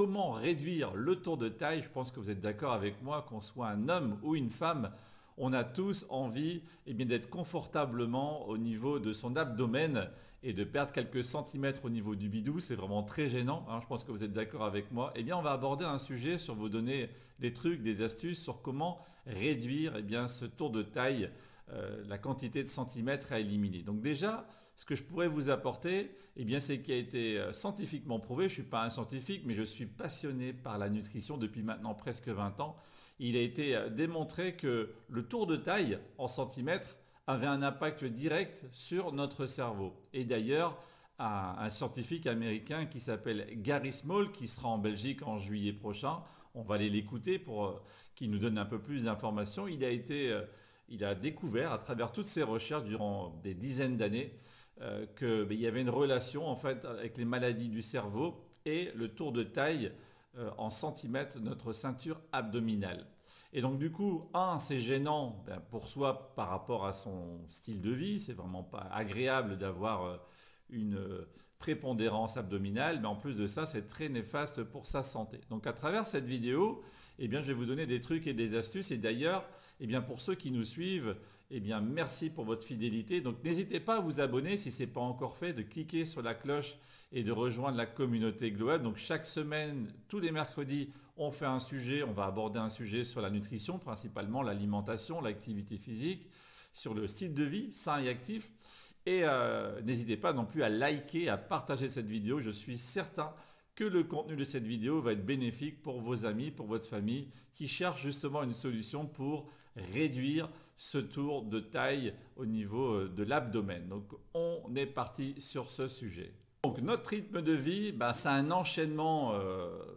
comment réduire le tour de taille? Je pense que vous êtes d'accord avec moi, qu'on soit un homme ou une femme, on a tous envie d'être confortablement au niveau de son abdomen et de perdre quelques centimètres au niveau du bidou. C'est vraiment très gênant, hein, je pense que vous êtes d'accord avec moi. On va aborder un sujet sur vous donner des trucs, des astuces sur comment réduire ce tour de taille, la quantité de centimètres à éliminer. Donc déjà, ce que je pourrais vous apporter, c'est qui a été scientifiquement prouvé. Je ne suis pas un scientifique, mais je suis passionné par la nutrition depuis maintenant presque 20 ans. Il a été démontré que le tour de taille en centimètres avait un impact direct sur notre cerveau. Et d'ailleurs, un scientifique américain qui s'appelle Gary Small, qui sera en Belgique en juillet prochain, on va aller l'écouter pour qu'il nous donne un peu plus d'informations. Il a découvert à travers toutes ses recherches durant des dizaines d'années qu'il y avait une relation en fait avec les maladies du cerveau et le tour de taille en centimètres de notre ceinture abdominale. Et donc du coup, c'est gênant pour soi par rapport à son style de vie, c'est vraiment pas agréable d'avoir une prépondérance abdominale, mais en plus de ça, c'est très néfaste pour sa santé. Donc à travers cette vidéo, je vais vous donner des trucs et des astuces. Et d'ailleurs, pour ceux qui nous suivent, merci pour votre fidélité. Donc n'hésitez pas à vous abonner si ce n'est pas encore fait, de cliquer sur la cloche et de rejoindre la communauté Glow Up. Donc chaque semaine, tous les mercredis, on fait un sujet, on va aborder un sujet sur la nutrition, principalement l'alimentation, l'activité physique, sur le style de vie sain et actif. Et n'hésitez pas non plus à liker, à partager cette vidéo. Je suis certain que le contenu de cette vidéo va être bénéfique pour vos amis, pour votre famille qui cherchent justement une solution pour réduire ce tour de taille au niveau de l'abdomen. Donc on est parti sur ce sujet. Donc notre rythme de vie, c'est un enchaînement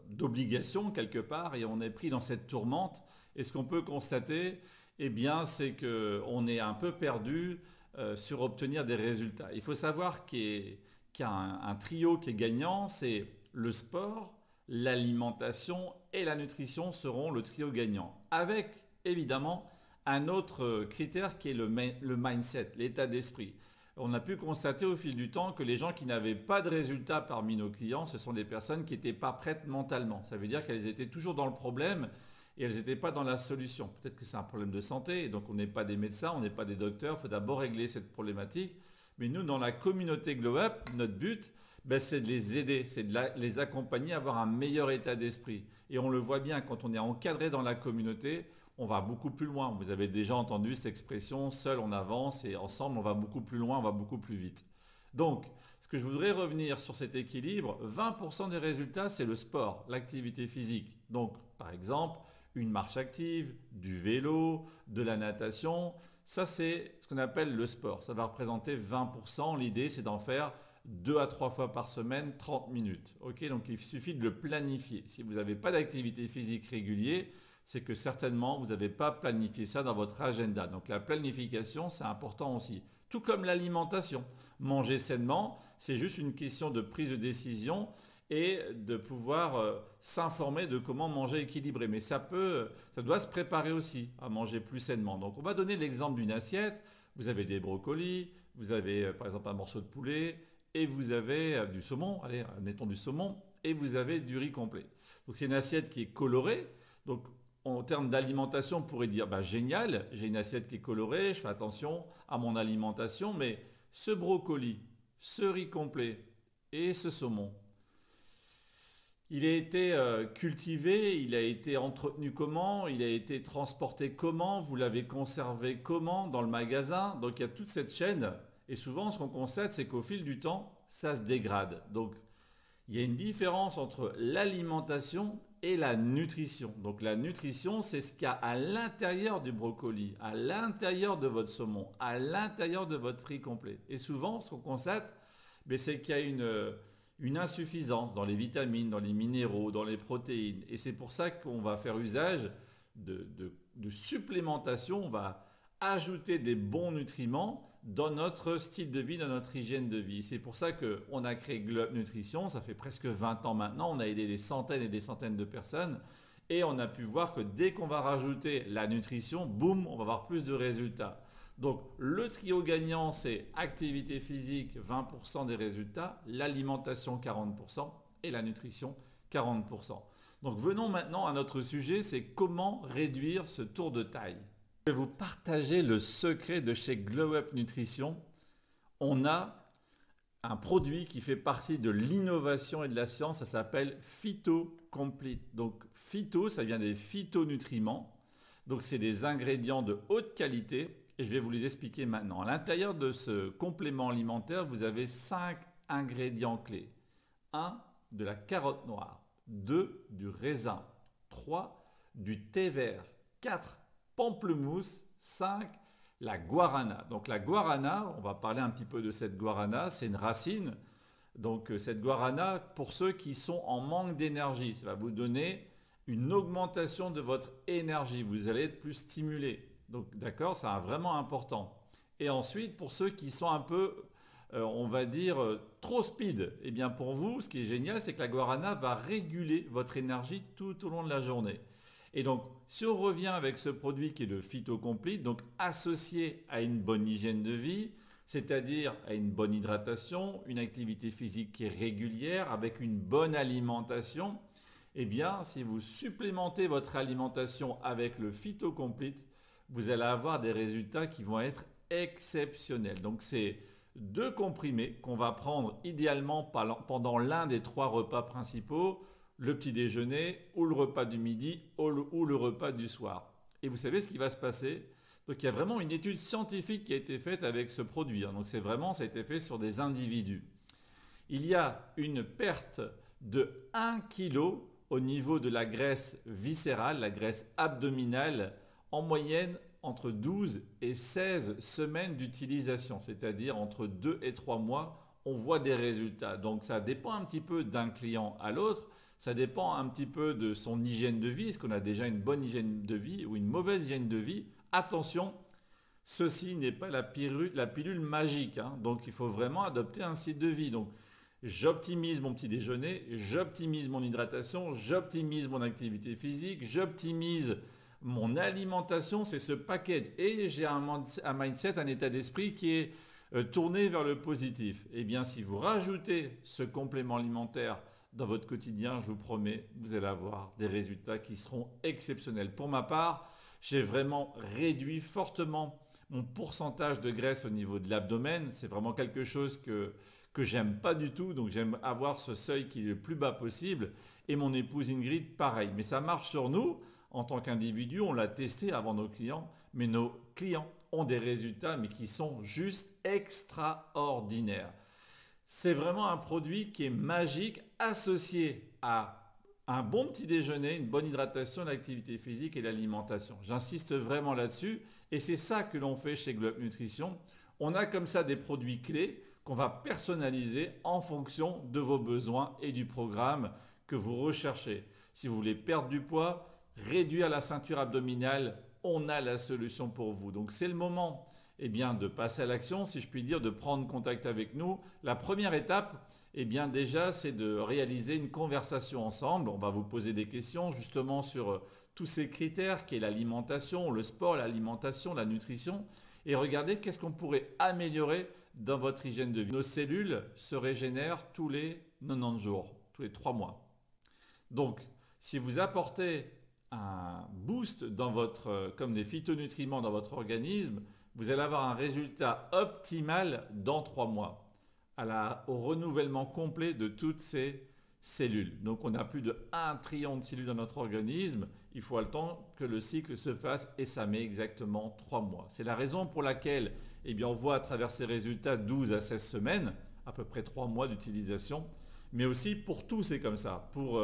d'obligations quelque part et on est pris dans cette tourmente. Et ce qu'on peut constater, c'est qu'on est un peu perdu sur obtenir des résultats. Il faut savoir qu'il y a un trio qui est gagnant, c'est le sport, l'alimentation et la nutrition seront le trio gagnant. Avec évidemment un autre critère qui est le mindset, l'état d'esprit. On a pu constater au fil du temps que les gens qui n'avaient pas de résultats parmi nos clients, ce sont des personnes qui n'étaient pas prêtes mentalement. Ça veut dire qu'elles étaient toujours dans le problème et elles n'étaient pas dans la solution. Peut-être que c'est un problème de santé, et donc on n'est pas des médecins, on n'est pas des docteurs, il faut d'abord régler cette problématique. Mais nous, dans la communauté Glow Up, notre but, c'est de les aider, c'est de les accompagner à avoir un meilleur état d'esprit. Et on le voit bien, quand on est encadré dans la communauté, on va beaucoup plus loin. Vous avez déjà entendu cette expression, seul on avance et ensemble on va beaucoup plus loin, on va beaucoup plus vite. Donc, ce que je voudrais revenir sur cet équilibre, 20% des résultats, c'est le sport, l'activité physique. Donc, par exemple, une marche active, du vélo, de la natation, ça c'est ce qu'on appelle le sport. Ça va représenter 20%. L'idée, c'est d'en faire 2 à 3 fois par semaine, 30 minutes. Ok, donc il suffit de le planifier. Si vous n'avez pas d'activité physique régulière, c'est que certainement vous n'avez pas planifié ça dans votre agenda. Donc la planification, c'est important aussi. Tout comme l'alimentation. Manger sainement, c'est juste une question de prise de décision et de pouvoir s'informer de comment manger équilibré. Mais ça doit se préparer aussi à manger plus sainement. Donc on va donner l'exemple d'une assiette. Vous avez des brocolis, vous avez par exemple un morceau de poulet et vous avez du saumon, allez, mettons du saumon, et vous avez du riz complet. Donc c'est une assiette qui est colorée. Donc en termes d'alimentation, on pourrait dire génial, j'ai une assiette qui est colorée, je fais attention à mon alimentation, mais ce brocoli, ce riz complet et ce saumon, il a été cultivé, il a été entretenu comment, il a été transporté comment, vous l'avez conservé comment dans le magasin. Donc il y a toute cette chaîne et souvent ce qu'on constate, c'est qu'au fil du temps, ça se dégrade. Donc il y a une différence entre l'alimentation et la nutrition. Donc la nutrition, c'est ce qu'il y a à l'intérieur du brocoli, à l'intérieur de votre saumon, à l'intérieur de votre riz complet. Et souvent, ce qu'on constate, c'est qu'il y a une insuffisance dans les vitamines, dans les minéraux, dans les protéines. Et c'est pour ça qu'on va faire usage de supplémentation. On va ajouter des bons nutriments dans notre style de vie, dans notre hygiène de vie. C'est pour ça qu'on a créé Glow Up Nutrition, ça fait presque 20 ans maintenant, on a aidé des centaines et des centaines de personnes et on a pu voir que dès qu'on va rajouter la nutrition, boum, on va avoir plus de résultats. Donc le trio gagnant, c'est activité physique, 20% des résultats, l'alimentation 40% et la nutrition 40%. Donc venons maintenant à notre sujet, c'est comment réduire ce tour de taille. Je vais vous partager le secret de chez Glow Up Nutrition. On a un produit qui fait partie de l'innovation et de la science, ça s'appelle Phyto Complete. Donc phyto, ça vient des phytonutriments. Donc c'est des ingrédients de haute qualité et je vais vous les expliquer maintenant. À l'intérieur de ce complément alimentaire, vous avez 5 ingrédients clés. 1, de la carotte noire. 2, du raisin. 3, du thé vert. 4, pamplemousse. 5, la guarana. Donc la guarana, on va parler un petit peu de cette guarana, c'est une racine. Donc cette guarana, pour ceux qui sont en manque d'énergie, ça va vous donner une augmentation de votre énergie. Vous allez être plus stimulé. Donc d'accord, c'est vraiment important. Et ensuite, pour ceux qui sont un peu, on va dire, trop speed, eh bien pour vous, ce qui est génial, c'est que la guarana va réguler votre énergie tout au long de la journée. Et donc, si on revient avec ce produit qui est le Phyto Complete, donc associé à une bonne hygiène de vie, c'est-à-dire à une bonne hydratation, une activité physique qui est régulière, avec une bonne alimentation, eh bien, si vous supplémentez votre alimentation avec le Phyto Complete, vous allez avoir des résultats qui vont être exceptionnels. Donc, c'est 2 comprimés qu'on va prendre idéalement pendant l'un des 3 repas principaux, le petit déjeuner ou le repas du midi ou le repas du soir. Et vous savez ce qui va se passer? Donc il y a vraiment une étude scientifique qui a été faite avec ce produit. Donc ça a été fait sur des individus. Il y a une perte de 1 kg au niveau de la graisse viscérale, la graisse abdominale, en moyenne entre 12 et 16 semaines d'utilisation, c'est-à-dire entre 2 et 3 mois, on voit des résultats. Donc ça dépend un petit peu d'un client à l'autre. Ça dépend un petit peu de son hygiène de vie. Est-ce qu'on a déjà une bonne hygiène de vie ou une mauvaise hygiène de vie? Attention, ceci n'est pas la pilule magique. Donc, il faut vraiment adopter un style de vie. Donc, j'optimise mon petit déjeuner, j'optimise mon hydratation, j'optimise mon activité physique, j'optimise mon alimentation. C'est ce package. Et j'ai un mindset, un état d'esprit qui est tourné vers le positif. Eh bien, si vous rajoutez ce complément alimentaire dans votre quotidien, je vous promets, vous allez avoir des résultats qui seront exceptionnels. Pour ma part, j'ai vraiment réduit fortement mon pourcentage de graisse au niveau de l'abdomen. C'est vraiment quelque chose que j'aime pas du tout. Donc j'aime avoir ce seuil qui est le plus bas possible. Et mon épouse Ingrid, pareil. Mais ça marche sur nous en tant qu'individu. On l'a testé avant nos clients. Mais nos clients ont des résultats mais qui sont juste extraordinaires. C'est vraiment un produit qui est magique, associé à un bon petit déjeuner, une bonne hydratation, l'activité physique et l'alimentation. J'insiste vraiment là-dessus et c'est ça que l'on fait chez Glow Up Nutrition. On a comme ça des produits clés qu'on va personnaliser en fonction de vos besoins et du programme que vous recherchez. Si vous voulez perdre du poids, réduire la ceinture abdominale, on a la solution pour vous. Donc c'est le moment de passer à l'action, si je puis dire, de prendre contact avec nous. La première étape, déjà, c'est de réaliser une conversation ensemble. On va vous poser des questions justement sur tous ces critères qui est l'alimentation, le sport, l'alimentation, la nutrition. Et regardez qu'est-ce qu'on pourrait améliorer dans votre hygiène de vie. Nos cellules se régénèrent tous les 90 jours, tous les 3 mois. Donc, si vous apportez un boost comme des phytonutriments dans votre organisme, vous allez avoir un résultat optimal dans 3 mois, au renouvellement complet de toutes ces cellules. Donc on a plus de 1 trillion de cellules dans notre organisme, il faut le temps que le cycle se fasse et ça met exactement 3 mois. C'est la raison pour laquelle on voit à travers ces résultats 12 à 16 semaines, à peu près 3 mois d'utilisation, mais aussi pour tout c'est comme ça. Pour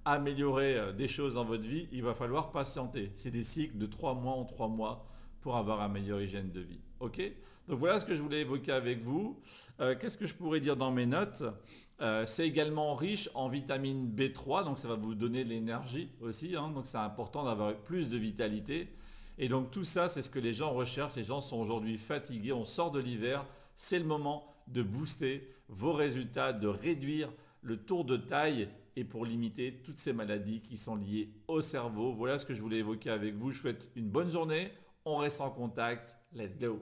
améliorer des choses dans votre vie, il va falloir patienter. C'est des cycles de 3 mois en 3 mois pour avoir une meilleure hygiène de vie. Ok? Donc voilà ce que je voulais évoquer avec vous. Qu'est-ce que je pourrais dire dans mes notes? C'est également riche en vitamine B3, donc ça va vous donner de l'énergie aussi. Donc c'est important d'avoir plus de vitalité. Et donc tout ça, c'est ce que les gens recherchent. Les gens sont aujourd'hui fatigués, on sort de l'hiver. C'est le moment de booster vos résultats, de réduire le tour de taille et pour limiter toutes ces maladies qui sont liées au cerveau. Voilà ce que je voulais évoquer avec vous. Je vous souhaite une bonne journée. On reste en contact. Let's go!